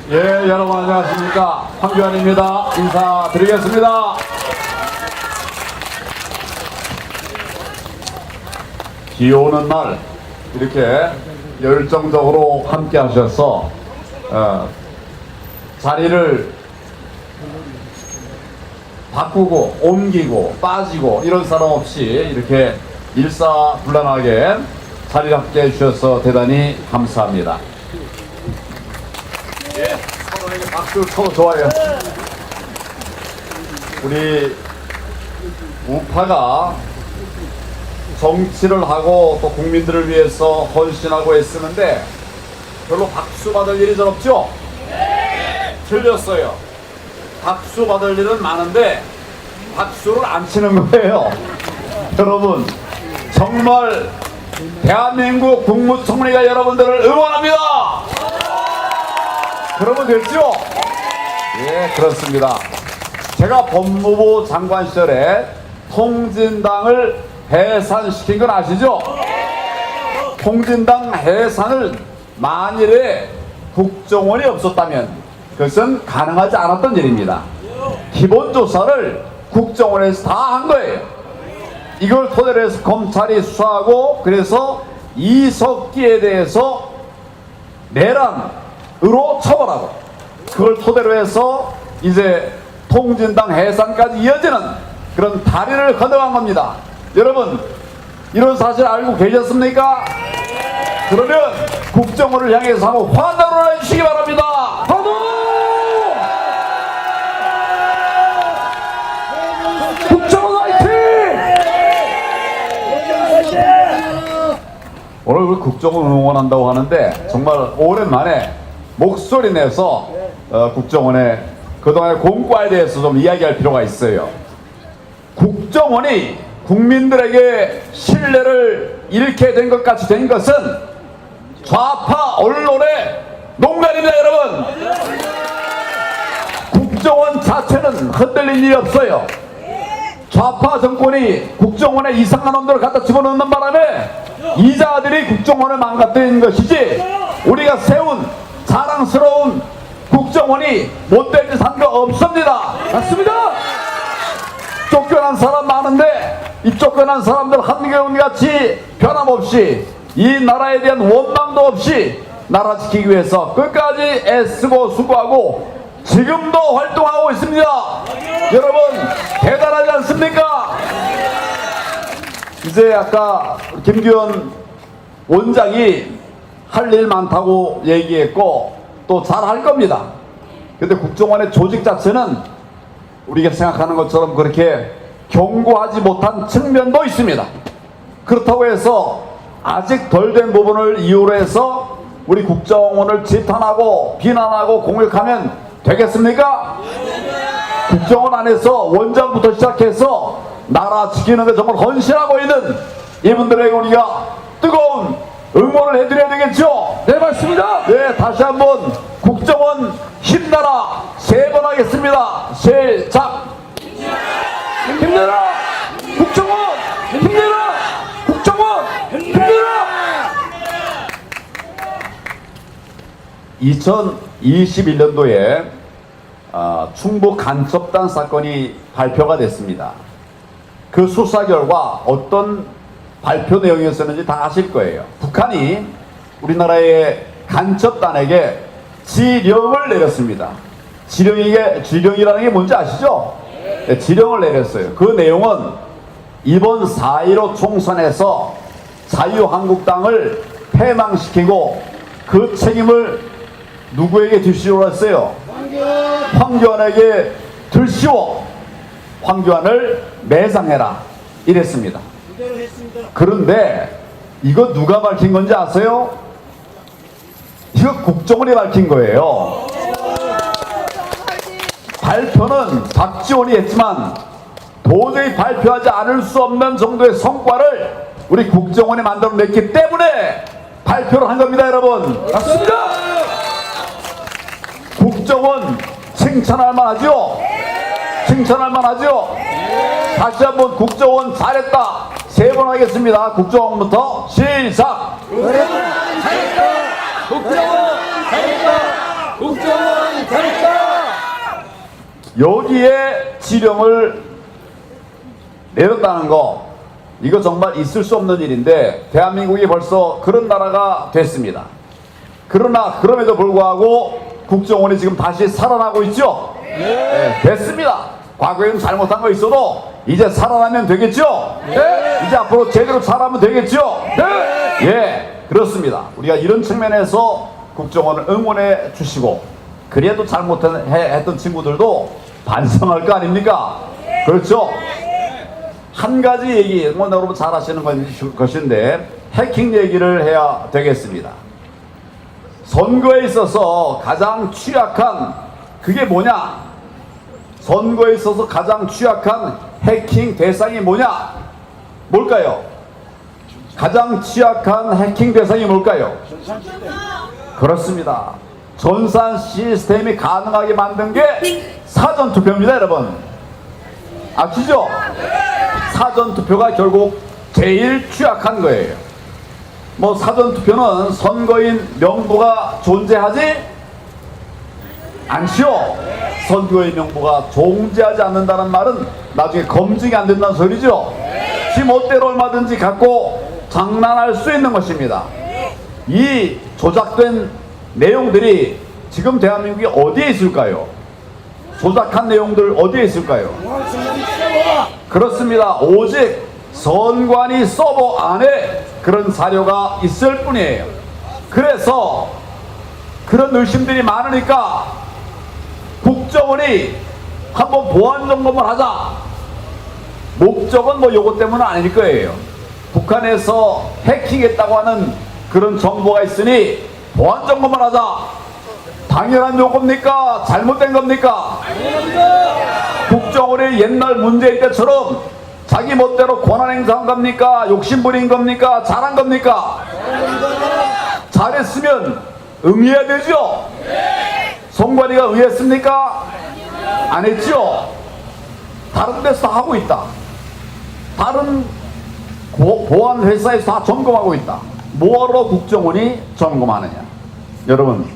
예, 여러분 안녕하십니까. 황교안입니다. 인사드리겠습니다. 비 오는 날 이렇게 열정적으로 함께 하셔서 자리를 바꾸고 옮기고 빠지고 이런 사람 없이 이렇게 일사불란하게 자리를 함께 해주셔서 대단히 감사합니다. 예, 서로에게 박수 쳐도 좋아요. 우리 우파가 정치를 하고 또 국민들을 위해서 헌신하고 애쓰는데 별로 박수 받을 일이 전 없죠? 틀렸어요. 박수 받을 일은 많은데 박수를 안 치는 거예요. 여러분, 정말 대한민국 국무총리가 여러분들을 응원합니다. 그러면 됐죠? 예, 그렇습니다. 제가 법무부 장관 시절에 통진당을 해산시킨 건 아시죠? 통진당 해산을 만일에 국정원이 없었다면 그것은 가능하지 않았던 일입니다. 기본조사를 국정원에서 다 한 거예요. 이걸 토대로 해서 검찰이 수사하고 그래서 이석기에 대해서 내란으로 처벌하고 그걸 토대로 해서 이제 통진당 해산까지 이어지는 그런 다리를 건너간 겁니다. 여러분, 이런 사실 알고 계셨습니까? 그러면 국정원을 향해서 한번 환호를 해주시기 바랍니다. 환호! 국정원 화이팅! 오늘 우리 국정원 응원한다고 하는데 정말 오랜만에 목소리 내서 국정원의 그동안의 공과에 대해서 좀 이야기할 필요가 있어요. 국정원이 국민들에게 신뢰를 잃게 된 것 같이 된 것은 좌파 언론의 농간입니다, 여러분. 국정원 자체는 흔들릴 일이 없어요. 좌파 정권이 국정원에 이상한 놈들을 갖다 집어넣는 바람에 이자들이 국정원을 망가뜨린 것이지 우리가 세운 자랑스러운 국정원이 못된 짓 한 거 없습니다. 맞습니다. 쫓겨난 사람 많은데 이 쫓겨난 사람들 한겨울같이 변함없이 이 나라에 대한 원망도 없이 나라 지키기 위해서 끝까지 애쓰고 수고하고 지금도 활동하고 있습니다. 여러분 대단하지 않습니까? 이제 아까 김기현 원장이 할 일 많다고 얘기했고 또 잘할 겁니다. 근데 국정원의 조직 자체는 우리가 생각하는 것처럼 그렇게 견고하지 못한 측면도 있습니다. 그렇다고 해서 아직 덜 된 부분을 이유로 해서 우리 국정원을 지탄하고 비난하고 공격하면 되겠습니까? 국정원 안에서 원장부터 시작해서 나라 지키는 데 정말 헌신하고 있는 이분들에게 우리가 뜨거운 응원을 해드려야 되겠죠? 네, 맞습니다. 네, 다시 한번 국정원 힘내라 3번 하겠습니다. 시작! 힘내라! 국정원! 힘내라! 국정원! 힘내라! 2021년도에 충북 간첩단 사건이 발표가 됐습니다. 그 수사 결과 어떤 발표 내용이었었는지 다 아실 거예요. 북한이 우리나라의 간첩단에게 지령을 내렸습니다. 지령이라는 게 뭔지 아시죠? 네, 지령을 내렸어요. 그 내용은 이번 4.15 총선에서 자유한국당을 패망시키고 그 책임을 누구에게 들씌우라 했어요? 황교안에게 들씌워 황교안을 매장해라 이랬습니다. 그런데 이거 누가 밝힌 건지 아세요? 이거 국정원이 밝힌 거예요. 발표는 박지원이 했지만 도저히 발표하지 않을 수 없는 정도의 성과를 우리 국정원이 만들어냈기 때문에 발표를 한 겁니다, 여러분. 맞습니다. 국정원 칭찬할 만하죠? 칭찬할 만하죠? 다시 한번 국정원 잘했다 3번 하겠습니다. 국정원부터 시작! 국정원 잘했다! 국정원 잘했다! 국정원 여기에 지령을 내렸다는 거, 이거 정말 있을 수 없는 일인데 대한민국이 벌써 그런 나라가 됐습니다. 그러나 그럼에도 불구하고 국정원이 지금 다시 살아나고 있죠? 네, 됐습니다. 과거에는 잘못한 거 있어도 이제 살아나면 되겠죠? 네. 이제 앞으로 제대로 잘하면 되겠죠? 네. 예, 그렇습니다. 우리가 이런 측면에서 국정원을 응원해 주시고, 그래도 잘못했던 친구들도 반성할 거 아닙니까? 그렇죠? 한 가지 얘기, 뭐 여러분 잘 아시는 것인데 해킹 얘기를 해야 되겠습니다. 선거에 있어서 가장 취약한 그게 뭐냐? 선거에 있어서 가장 취약한 해킹 대상이 뭐냐? 뭘까요? 가장 취약한 해킹 대상이 뭘까요? 그렇습니다. 전산 시스템이 가능하게 만든 게 사전투표입니다, 여러분. 아시죠? 사전투표가 결국 제일 취약한 거예요. 뭐 사전투표는 선거인 명부가 존재하지 않지요. 선거인 명부가 존재하지 않는다는 말은 나중에 검증이 안 된다는 소리죠. 지 멋대로 얼마든지 갖고 장난할 수 있는 것입니다. 이 조작된 내용들이 지금 대한민국이 어디에 있을까요? 조작한 내용들 어디에 있을까요? 그렇습니다. 오직 선관위 서버 안에 그런 사료가 있을 뿐이에요. 그래서 그런 의심들이 많으니까 국정원이 한번 보안 점검을 하자. 목적은 뭐 요것 때문은 아닐 거예요. 북한에서 해킹했다고 하는 그런 정보가 있으니 보안 점검을 하자. 당연한 요겁니까? 잘못된 겁니까? 국정원이 옛날 문재인 때처럼 자기 멋대로 권한 행사한 겁니까? 욕심부린 겁니까? 잘한 겁니까? 잘했으면 응해야 되죠? 선관위가 응했습니까? 안 했죠? 다른 데서 하고 있다. 다른 보안 회사에서 다 점검하고 있다. 뭐하러 국정원이 점검하느냐? 여러분,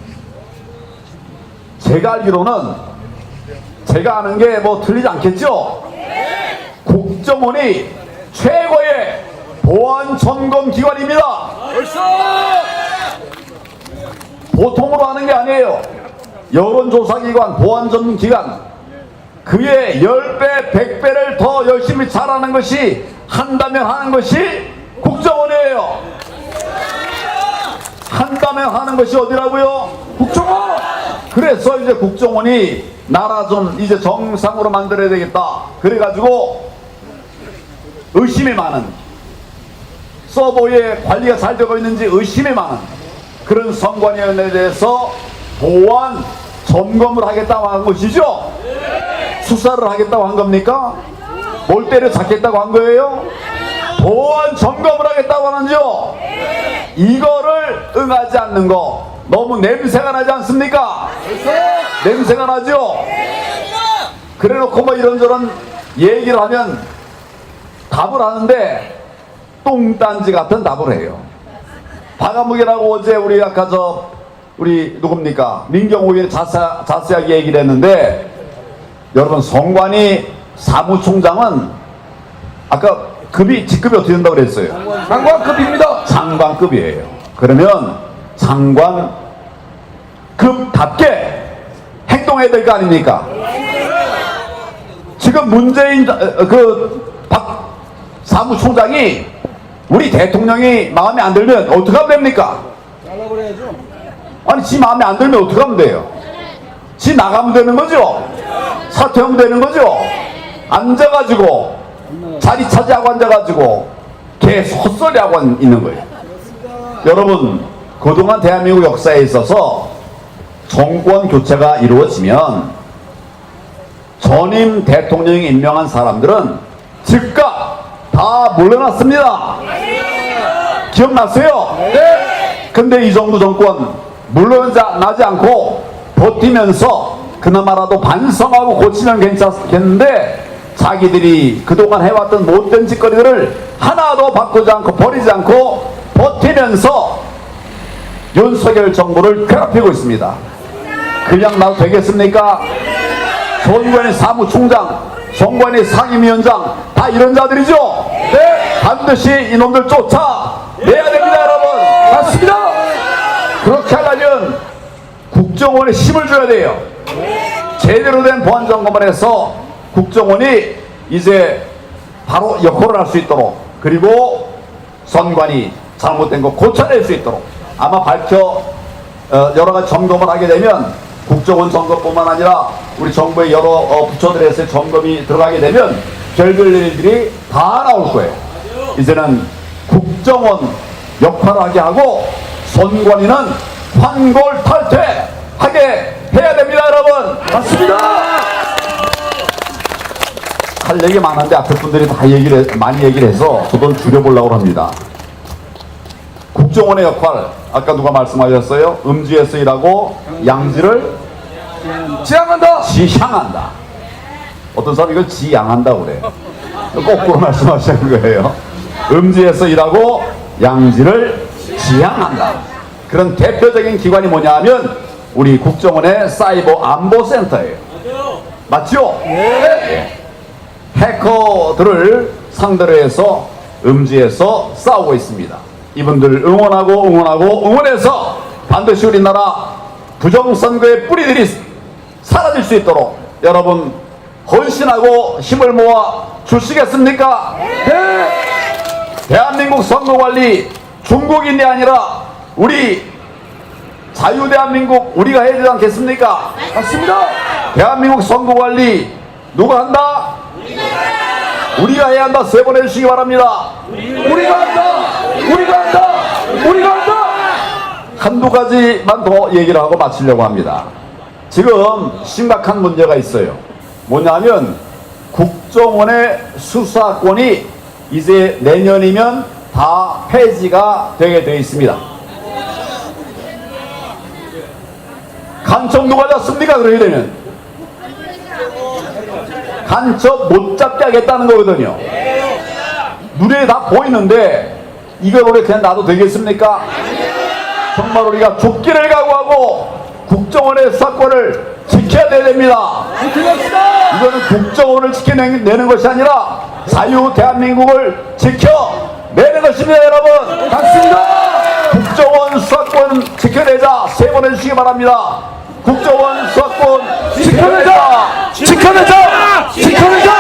제가 알기로는 제가 아는 게 뭐 틀리지 않겠죠? 국정원이 최고의 보안 점검 기관입니다. 보통으로 하는 게 아니에요. 여론조사기관, 보안 점검 기관, 그의 10배, 100배를 더 열심히 잘하는 것이, 한다면 하는 것이 국정원이에요. 한다면 하는 것이 어디라고요? 국정원! 그래서 이제 국정원이 나라 좀 이제 정상으로 만들어야 되겠다. 그래가지고 의심이 많은, 서버에 관리가 잘 되고 있는지 의심이 많은 그런 선관위원회에 대해서 보안 점검을 하겠다고 한 것이죠. 수사를 하겠다고 한 겁니까? 뭘 때려잡겠다고 한 거예요? 보안 점검을 하겠다고 하는죠. 이거를 응하지 않는 거 너무 냄새가 나지 않습니까? 냄새가 나죠? 그래 놓고 뭐 이런저런 얘기를 하면 답을 하는데 똥딴지 같은 답을 해요. 박아무개라고 어제 우리 아까 우리 누굽니까? 민경호 의원이 자세하게 얘기를 했는데, 여러분 선관위 사무총장은 아까 직급이 어떻게 된다고 그랬어요? 장관급입니다. 장관급이에요. 그러면 장관급답게 행동해야 될 거 아닙니까? 지금 문재인 박 사무총장이 우리 대통령이 마음에 안 들면 어떻게 하면 됩니까? 잘라버려야죠. 아니 지 마음에 안 들면 어떻게 하면 돼요? 지 나가면 되는 거죠? 사퇴하면 되는 거죠? 앉아가지고 자리 차지하고 앉아가지고 계속 헛소리하고 있는 거예요. 여러분, 그동안 대한민국 역사에 있어서 정권 교체가 이루어지면 전임 대통령이 임명한 사람들은 즉각 다 물러났습니다. 기억나세요? 네. 근데 이 정부 정권 물러나지 않고 버티면서 그나마라도 반성하고 고치면 괜찮겠는데, 자기들이 그동안 해왔던 못된 짓거리들을 하나도 바꾸지 않고 버리지 않고 버티면서 윤석열 정부를 괴롭히고 있습니다. 그냥 놔도 되겠습니까? 선관위 사무총장, 선관위 상임위원장 다 이런 자들이죠. 네, 반드시 이놈들 쫓아내야 됩니다, 여러분. 맞습니다. 그렇게 하려면 국정원에 힘을 줘야 돼요. 제대로 된 보안 점검을 해서 국정원이 이제 바로 역할을 할 수 있도록, 그리고 선관위 잘못된 거 고쳐낼 수 있도록 아마 여러 가지 점검을 하게 되면 국정원 점검뿐만 아니라 우리 정부의 여러 부처들에서의 점검이 들어가게 되면 별별 일들이 다 나올 거예요. 이제는 국정원 역할을 하게 하고 선관위는 환골탈퇴하게 해야 됩니다, 여러분. 맞습니다. 할 얘기 많은데 앞에 분들이 다 많이 얘기를 해서 저도 줄여보려고 합니다. 국정원의 역할, 아까 누가 말씀하셨어요? 음지에서 일하고 양지를 지향한다. 지향한다. 어떤 사람이 이걸 지향한다고 그래요. 거꾸로 말씀하시는 거예요. 음지에서 일하고 양지를 지향한다. 그런 대표적인 기관이 뭐냐 하면 우리 국정원의 사이버 안보센터예요. 맞죠? 네. 해커들을 상대로 해서 음지에서 싸우고 있습니다. 이분들 응원해서 반드시 우리나라 부정선거의 뿌리들이 사라질 수 있도록 여러분 헌신하고 힘을 모아 주시겠습니까? 네. 대한민국 선거관리 중국인이 아니라 우리 자유대한민국 우리가 해야 되지 않겠습니까? 맞습니다. 대한민국 선거관리 누가 한다? 우리가 해야 한다. 세 번 해주시기 바랍니다. 우리가 한다. 우리가 한다. 우리가 한다. 한두 가지만 더 얘기를 하고 마치려고 합니다. 지금 심각한 문제가 있어요. 뭐냐면 국정원의 수사권이 이제 내년이면 다 폐지가 되게 되어 있습니다. 간첩 누가 잡습니까? 그러게 되면 간첩 못 잡게 하겠다는 거거든요. 눈에 다 보이는데 이걸 우리 그냥 놔도 되겠습니까? 정말 우리가 죽기를 각오하고 국정원의 수사권을 지켜야 됩니다. 이거는 국정원을 지켜내는 것이 아니라 자유 대한민국을 지켜내는 것입니다, 여러분. 맞습니다. 국정원 수사권 지켜내자. 세 번 해주시기 바랍니다. 국정원 수사권 지켜내자. 지켜내자. 지켜내자.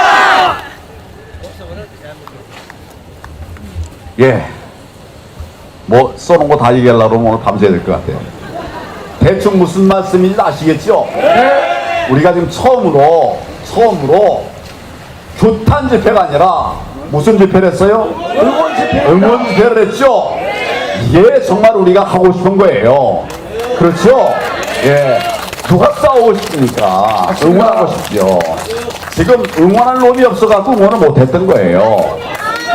예. 뭐 써놓은 거 다 얘기하려고 그러면 오늘 밤새야 될 것 같아요. 대충 무슨 말씀인지 아시겠죠? 네. 우리가 지금 처음으로 규탄 집회가 아니라 무슨 집회를 했어요? 응원 집회. 응원 집회를 했죠? 이게 정말 우리가 하고 싶은 거예요. 그렇죠? 예. 누가 싸우고 싶습니까? 응원하고 싶죠. 지금 응원할 놈이 없어갖고 응원을 못했던 거예요.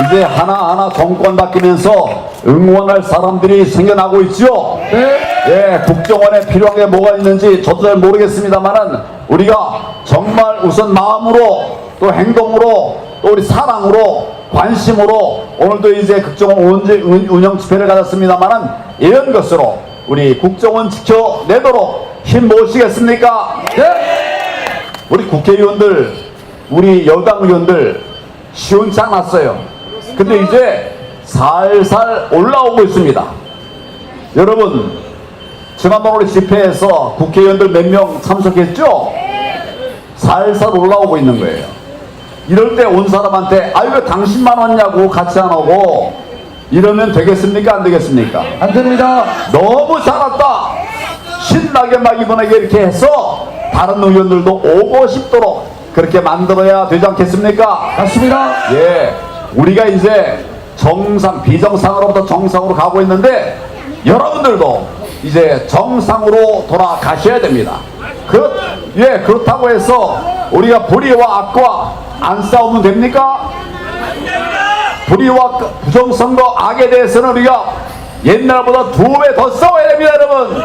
이제 하나하나 정권 바뀌면서 응원할 사람들이 생겨나고 있죠. 네. 예, 국정원에 필요한 게 뭐가 있는지 저도 잘 모르겠습니다만은 우리가 정말 우선 마음으로 또 행동으로 또 우리 사랑으로 관심으로 오늘도 이제 국정원 운영 집회를 가졌습니다만은 이런 것으로 우리 국정원 지켜내도록 힘 모으시겠습니까? 네. 우리 국회의원들, 우리 여당 의원들 시원치 않았어요. 근데 이제 살살 올라오고 있습니다. 여러분, 지난번 우리 집회에서 국회의원들 몇 명 참석했죠? 살살 올라오고 있는 거예요. 이럴 때 온 사람한테 아유 왜 당신만 왔냐고 같이 안 오고 이러면 되겠습니까? 안 되겠습니까? 안 됩니다. 너무 잘했다. 신나게 막 이번에 이렇게 해서 다른 의원들도 오고 싶도록 그렇게 만들어야 되지 않겠습니까? 맞습니다. 예, 우리가 이제 비정상으로부터 정상으로 가고 있는데 여러분들도 이제 정상으로 돌아가셔야 됩니다. 그렇다고 해서 우리가 불의와 악과 안 싸우면 됩니까? 불의와 부정선거 악에 대해서는 우리가 옛날보다 2배 더 싸워야 됩니다, 여러분.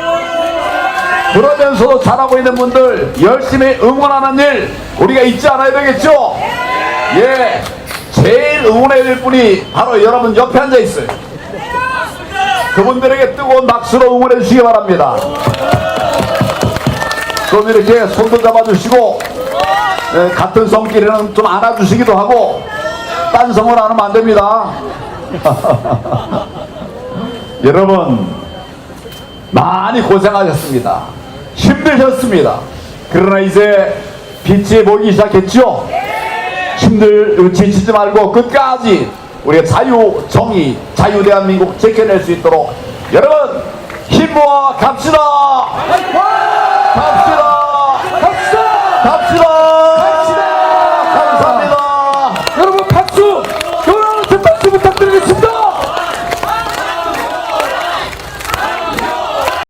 그러면서도 잘하고 있는 분들 열심히 응원하는 일 우리가 잊지 않아야 되겠죠? 예, 제일 응원해야 될 분이 바로 여러분 옆에 앉아 있어요. 그분들에게 뜨거운 박수로 응원해 주시기 바랍니다. 좀 이렇게 손도 잡아주시고 같은 성끼리는 좀 안아주시기도 하고 딴 성을 안 하면 안 됩니다. 여러분 많이 고생하셨습니다. 힘드셨습니다. 그러나 이제 빛이 보이기 시작했죠. 지치지 말고 끝까지 우리가 자유, 정의, 자유 대한민국 지켜낼 수 있도록 여러분 힘 모아 갑시다. 갑시다. 갑시다.